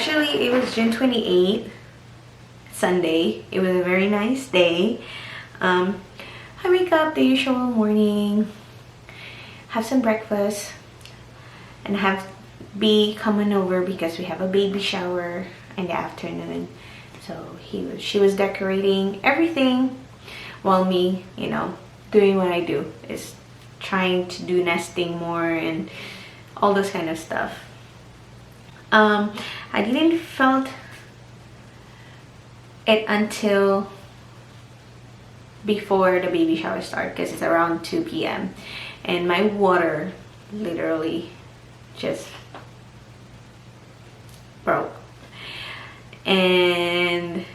Actually, it was June 28th, Sunday. It was a very nice day. I wake up the usual morning, have some breakfast, and have B coming over because we have a baby shower in the afternoon. So she was decorating everything while me, doing what I do, is trying to do nesting more and all this kind of stuff. I didn't felt it until before the baby shower started, because it's around 2 p.m. and my water literally just broke, and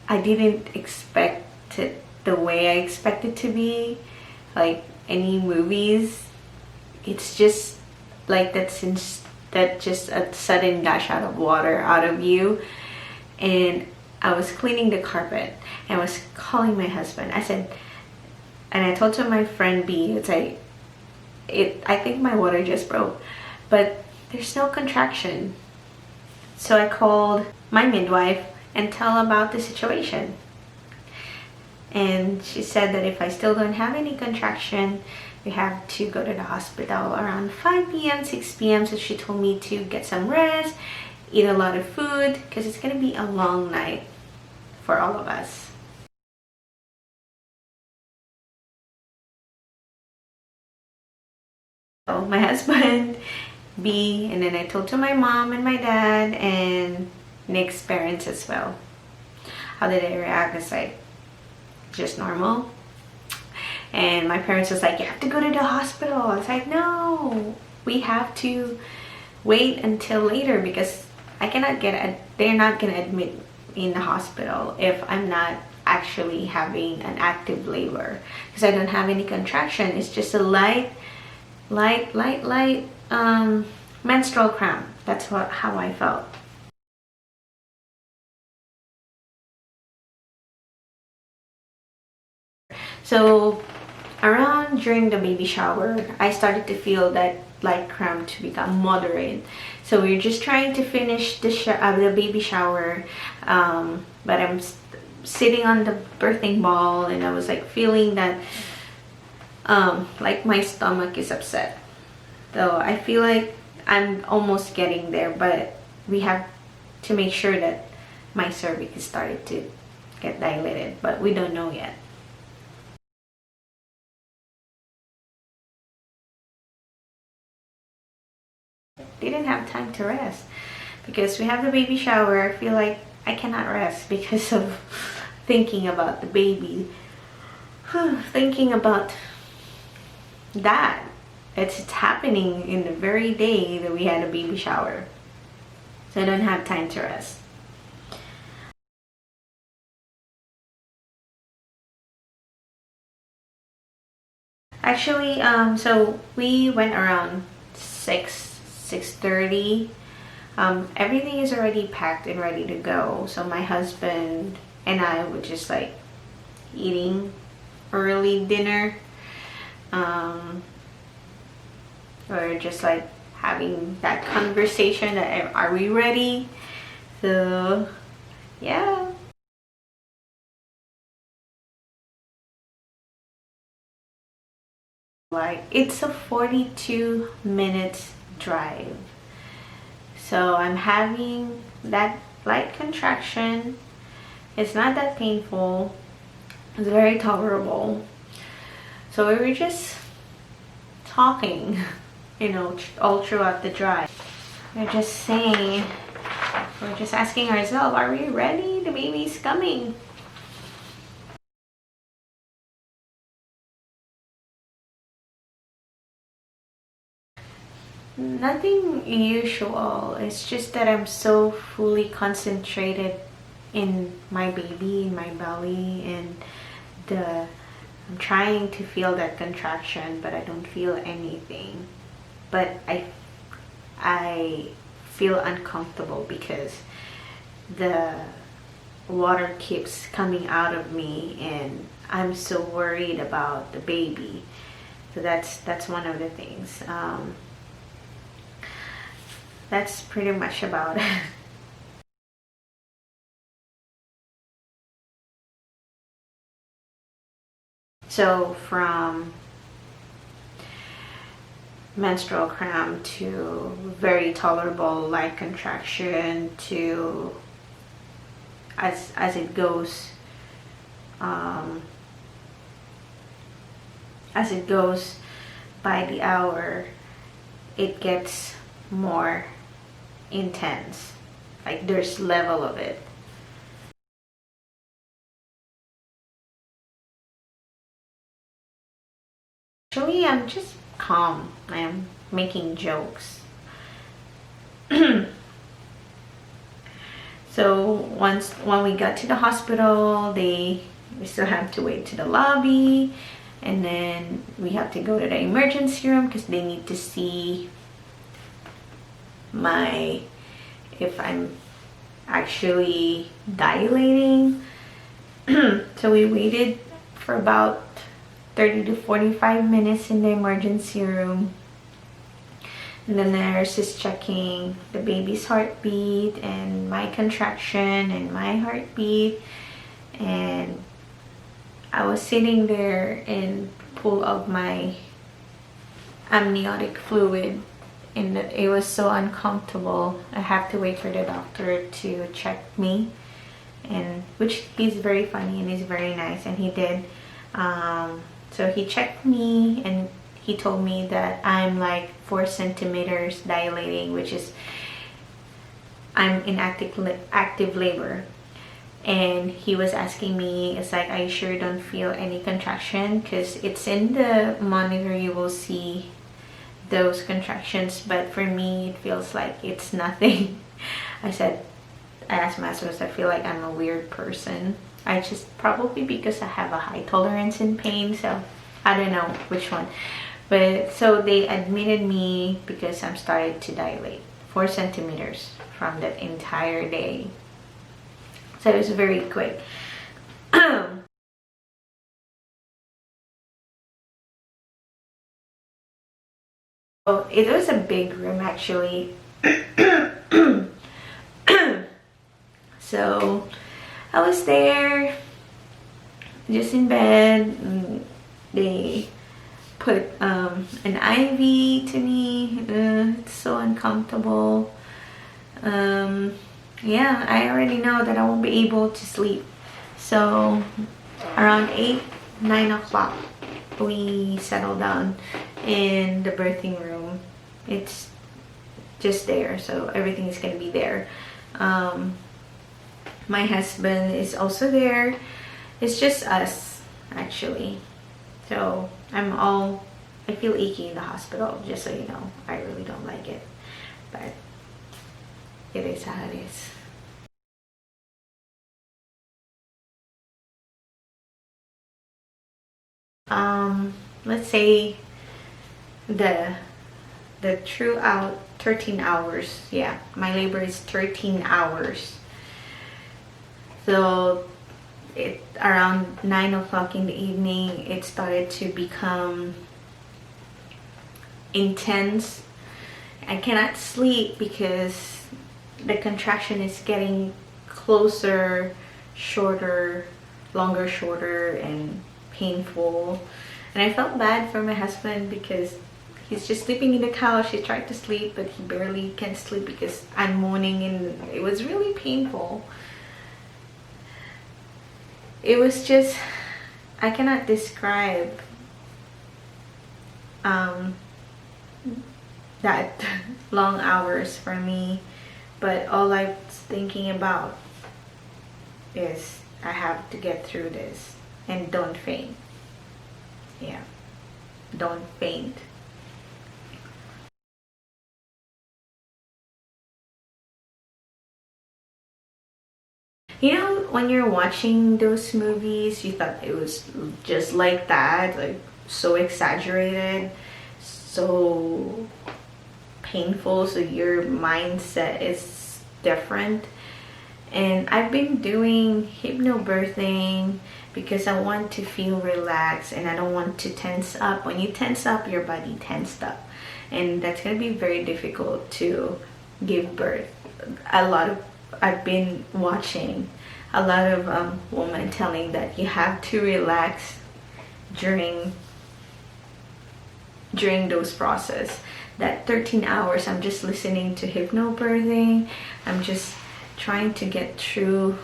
I didn't expect it the way I expected to be, like any movies. It's just like that, since that just a sudden dash out of water out of you. And I was cleaning the carpet and I was calling my husband. I said, and I told to my friend B, it's like, I think my water just broke, but there's no contraction. So I called my midwife and tell about the situation. And she said that if I still don't have any contraction, we have to go to the hospital around 5 p.m., 6 p.m. So she told me to get some rest, eat a lot of food, because it's going to be a long night for all of us. So my husband, B, and then I told to my mom and my dad and Nick's parents as well. How did they react? It's like, just normal. And my parents was like, you have to go to the hospital. I was like, no, we have to wait until later, because I cannot they're not gonna admit in the hospital if I'm not actually having an active labor, because I don't have any contraction. It's just a light menstrual cramp. That's how I felt. So around during the baby shower, I started to feel that light cramp to become moderate. So we're just trying to finish the baby shower, but I'm sitting on the birthing ball, and I was like feeling that like my stomach is upset. So I feel like I'm almost getting there, but we have to make sure that my cervix is started to get dilated, but we don't know yet. Didn't have time to rest because we have the baby shower. I feel like I cannot rest because of thinking about the baby, thinking about that it's happening in the very day that we had a baby shower, so I don't have time to rest. Actually, so we went around 6:30. Everything is already packed and ready to go. So my husband and I were just like eating early dinner. Or just like having that conversation that are we ready? So yeah. Like it's a 42 minutes drive. So I'm having that light contraction. It's not that painful. It's very tolerable. So we were just talking, all throughout the drive. We're just saying, we're just asking ourselves, are we ready? The baby's coming. Nothing usual. It's just that I'm so fully concentrated in my baby, in my belly, and I'm trying to feel that contraction, but I don't feel anything. But I feel uncomfortable because the water keeps coming out of me, and I'm so worried about the baby. So that's one of the things. that's pretty much about it. So from menstrual cramp to very tolerable light contraction to as it goes, um, as it goes by the hour, it gets more intense. Like there's level of it. Actually, I'm just calm. I'm making jokes. So when we got to the hospital, we still have to wait to the lobby, and then we have to go to the emergency room because they need to see if I'm actually dilating. So we waited for about 30 to 45 minutes in the emergency room. And the nurse is checking the baby's heartbeat and my contraction and my heartbeat. And I was sitting there in pool of my amniotic fluid, and it was so uncomfortable. I have to wait for the doctor to check me, and which he's very funny and he's very nice, and he did. So he checked me and he told me that I'm like 4 centimeters dilating, which is I'm in active labor. And he was asking me, it's like, I sure don't feel any contraction, because it's in the monitor you will see those contractions, but for me it feels like it's nothing. I asked my husband, I feel like I'm a weird person. I just, probably because I have a high tolerance in pain, so I don't know which one. But so they admitted me because I'm started to dilate 4 centimeters from that entire day. So it was very quick. Oh, it was a big room actually. So I was there just in bed, and they put an IV to me. It's so uncomfortable. Yeah, I already know that I won't be able to sleep. So around 9 o'clock we settled down in the birthing room. It's just there, so everything is gonna be there. My husband is also there. It's just us actually. So I feel achy in the hospital, just so you know. I really don't like it, but it is how it is. Let's say the true out 13 hours. Yeah, my labor is 13 hours. So around 9 o'clock in the evening, it started to become intense. I cannot sleep because the contraction is getting closer, shorter, longer, shorter, and painful. And I felt bad for my husband because he's just sleeping in the couch. He tried to sleep, but he barely can sleep because I'm moaning, and it was really painful. It was just, I cannot describe that long hours for me, but all I was thinking about is I have to get through this and don't faint. Yeah, don't faint. You know, when you're watching those movies, you thought it was just like that, like so exaggerated, so painful, so your mindset is different. And I've been doing hypnobirthing because I want to feel relaxed and I don't want to tense up. When you tense up, your body tensed up, and that's going to be very difficult to give birth. I've been watching a lot of women telling that you have to relax during those process. That 13 hours, I'm just listening to hypnobirthing. I'm just trying to get through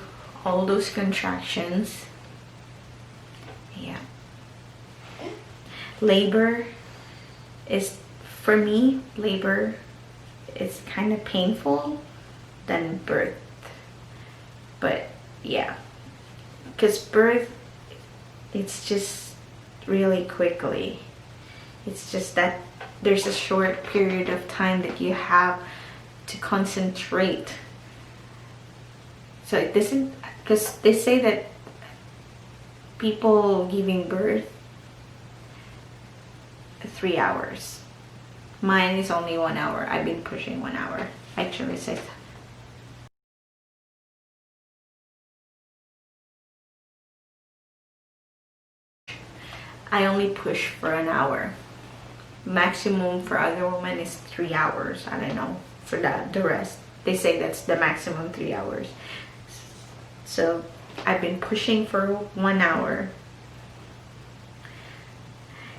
all those contractions. Yeah. Labor is, for me, labor is kind of painful than birth. But yeah, because birth, it's just really quickly. It's just that there's a short period of time that you have to concentrate. So it doesn't, because they say that people giving birth 3 hours. Mine is only 1 hour. I've been pushing 1 hour. Actually, it says I only push for an hour. Maximum for other women is 3 hours. I don't know for the rest. They say that's the maximum 3 hours. So I've been pushing for 1 hour.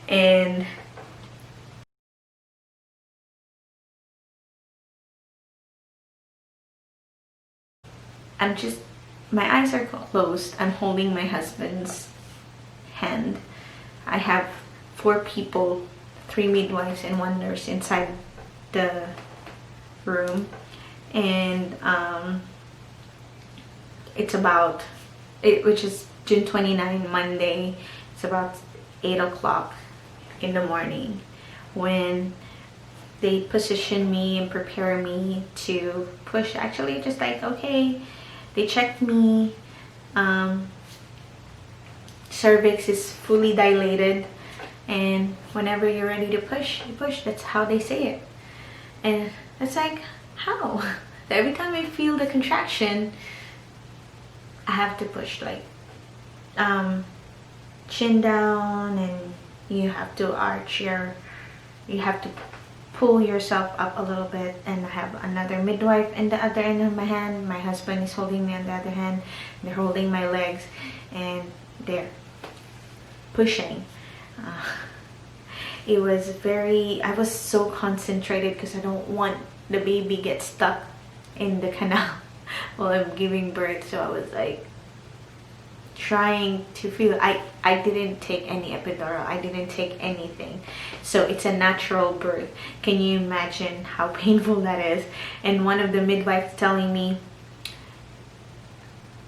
And I'm just, my eyes are closed. I'm holding my husband's hand. I have 4 people, 3 midwives and 1 nurse inside the room. And it's about, which is June 29, Monday. It's about 8 o'clock in the morning when they position me and prepare me to push. Actually, just like, okay, they checked me. Cervix is fully dilated, and whenever you're ready to push, you push. That's how they say it. And it's like, how? Every time I feel the contraction, I have to push, like chin down, and you have to arch you have to pull yourself up a little bit. And I have another midwife in the other end of my hand. My husband is holding me on the other hand. They're holding my legs and they're pushing. It was I was so concentrated because I don't want the baby get stuck in the canal while I'm giving birth. So I was like trying to feel. I didn't take any epidural. I didn't take anything. So it's a natural birth. Can you imagine how painful that is? And one of the midwives telling me,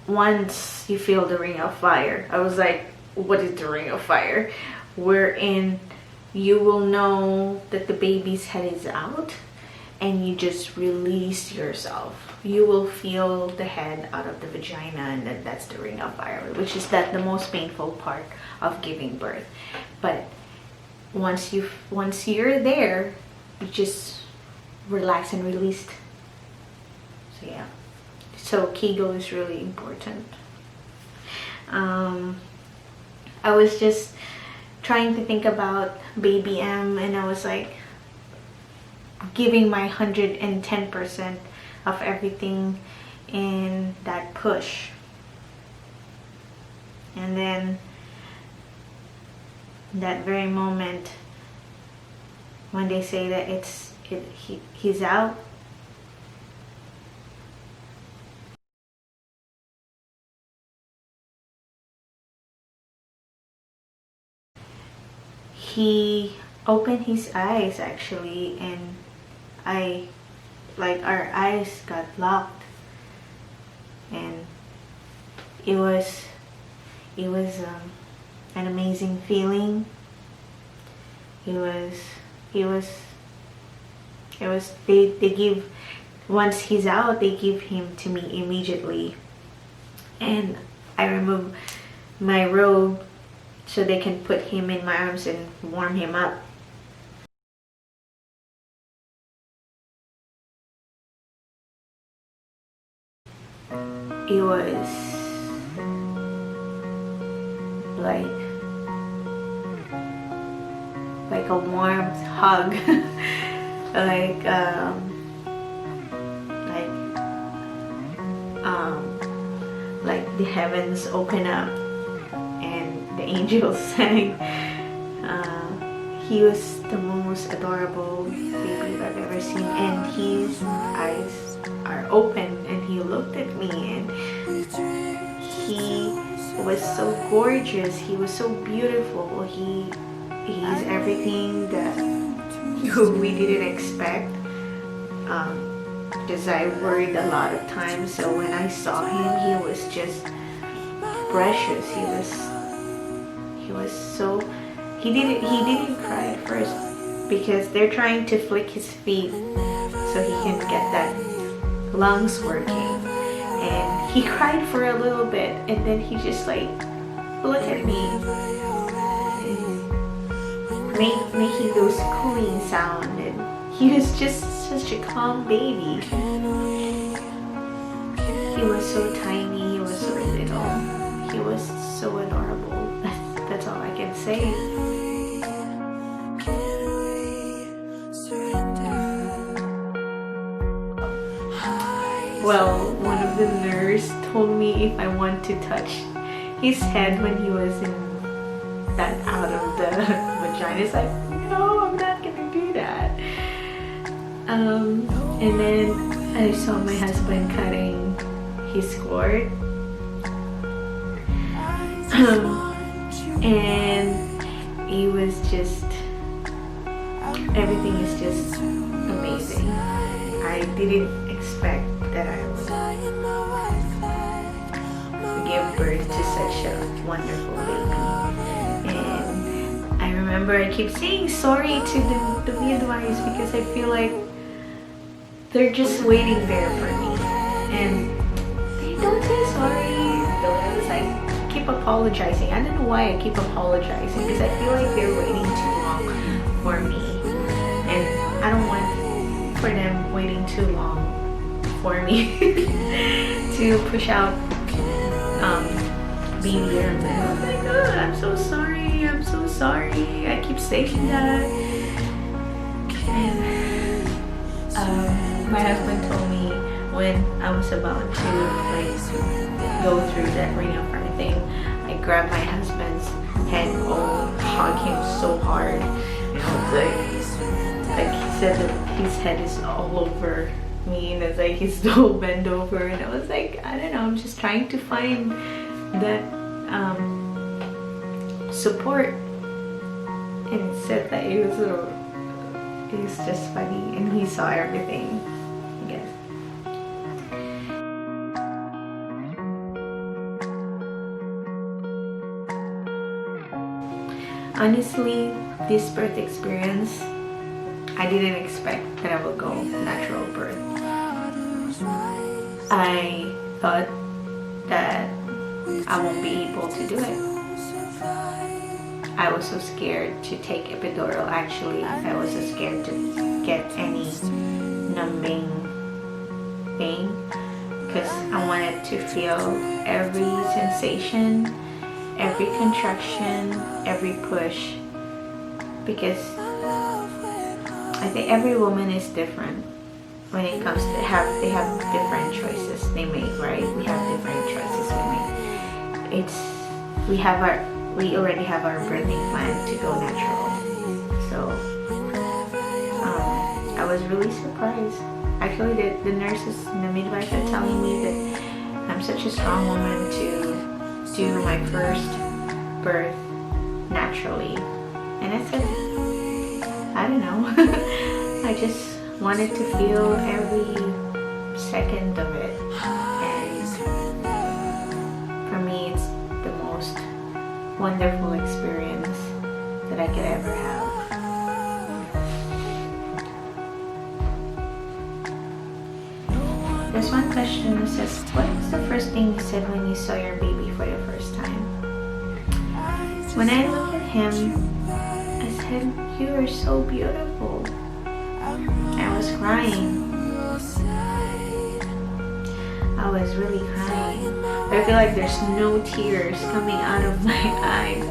once you feel the ring of fire. I was like, what is the ring of fire? Wherein you will know that the baby's head is out and you just release yourself. You will feel the head out of the vagina, and that's the ring of fire, which is the most painful part of giving birth. But once you're there, you just relax and release. So yeah. So Kegel is really important. I was just trying to think about baby M, and I was like giving my 110% of everything in that push. And then that very moment when they say that he's out, he opened his eyes actually, and our eyes got locked, and it was an amazing feeling. They give, once he's out, they give him to me immediately, and I remove my robe so they can put him in my arms and warm him up. It was like a warm hug. Like the heavens open up and the angels sang. He was the most adorable baby I've ever seen, and his eyes are open and he looked at me, and he was so gorgeous. He was so beautiful. He's everything that we didn't expect. Because I worried a lot of times, so when I saw him, he was just precious. He didn't cry at first because they're trying to flick his feet so he can get that lungs working, and he cried for a little bit, and then he just like looked at me, making those cooing sound, and he was just such a calm baby. He was so tiny, he was so little, he was so adorable. That's all I can say. Well, one of the nurse told me if I want to touch his head when he was in that out of the vagina. It's like, no, I'm not gonna do that. And then I saw my husband cutting his cord. And it was just, everything is just amazing. I didn't expect that I would give birth to such a wonderful baby. And I remember I keep saying sorry to the midwives because I feel like they're just waiting there for me. And they don't say sorry. I keep apologizing. I don't know why I keep apologizing, because I feel like they're waiting too long for me. And I don't want for them waiting too long for me to push out baby. And I was like, oh, I'm so sorry, I'm so sorry. I keep saying that. And my husband told me when I was about to like go through that radiopharm thing, I grabbed my husband's head, hug him so hard. And I was like he said that his head is all over me, and it's like he's so bent over, and I was like, I don't know, I'm just trying to find that support. And it said that it was just funny, and he saw everything, I guess. Honestly, this birth experience, I didn't expect that I would go natural birth. I thought that I won't be able to do it. I was so scared to take epidural. Actually, I was so scared to get any numbing thing because I wanted to feel every sensation, every contraction, every push, because I think every woman is different when it comes to they have different choices they make, right? We have different choices we make. We already have our birthing plan to go natural. So I was really surprised. Actually, the nurses and the midwives are telling me that I'm such a strong woman to do my first birth naturally. And I said, I don't know. I just wanted to feel every second of it. And for me, it's the most wonderful experience that I could ever have. There's one question that says, what was the first thing you said when you saw your baby for the first time? When I looked at him, I said, you are so beautiful. I was crying. I was really crying. I feel like there's no tears coming out of my eyes.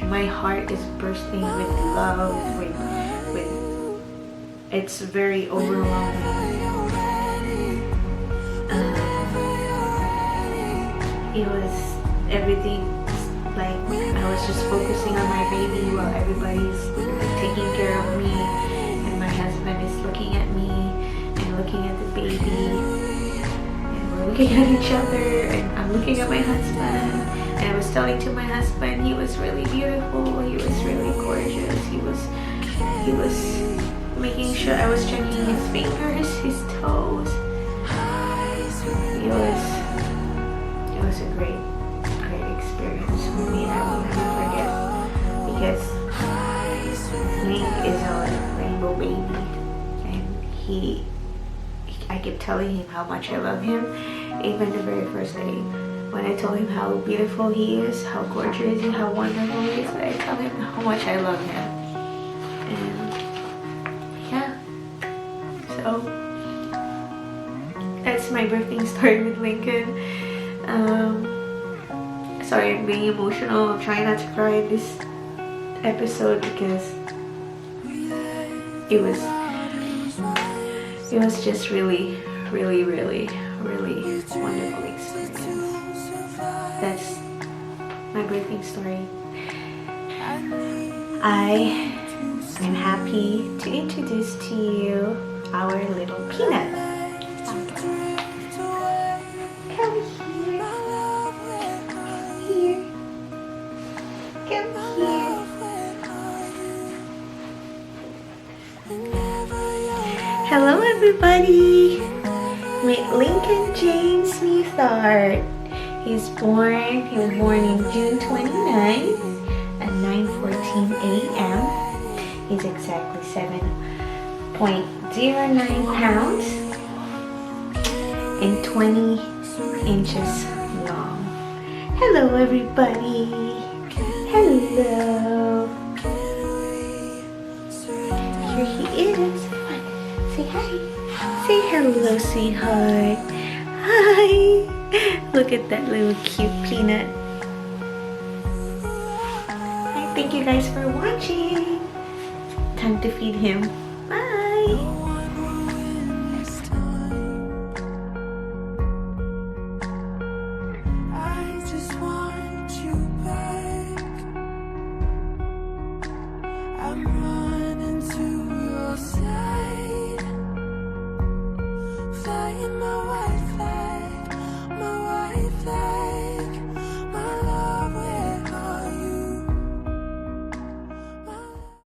My heart is bursting with love, with it's very overwhelming. it was everything. Like I was just focusing on my baby while everybody's taking care of me, and my husband is looking at me and looking at the baby, and we're looking at each other, and I'm looking at my husband, and I was telling to my husband he was really beautiful, he was really gorgeous, he was making sure I was checking his fingers, his toes. It was a great experience for me. I will never forget, because Link is our rainbow baby, and I kept telling him how much I love him. Even the very first day when I told him how beautiful he is, how gorgeous he is, how wonderful he is, I tell him how much I love him. And yeah, so that's my birthday story with Lincoln. Sorry, I'm being emotional. I'm trying not to cry in this episode because it was just really wonderful experience. That's my birthday story. I am happy to introduce to you our little Peanut. Come here. Come here. Hello everybody. Meet Lincoln James Smithart. He was born in June 29 at 9:14 a.m. He's exactly 7.09 pounds and 20 inches long. Hello everybody. Hello. Here he is. Say hi. Say hello, sweetheart. Hi. Look at that little cute Peanut. Thank you guys for watching. Time to feed him. Bye. I just want you back.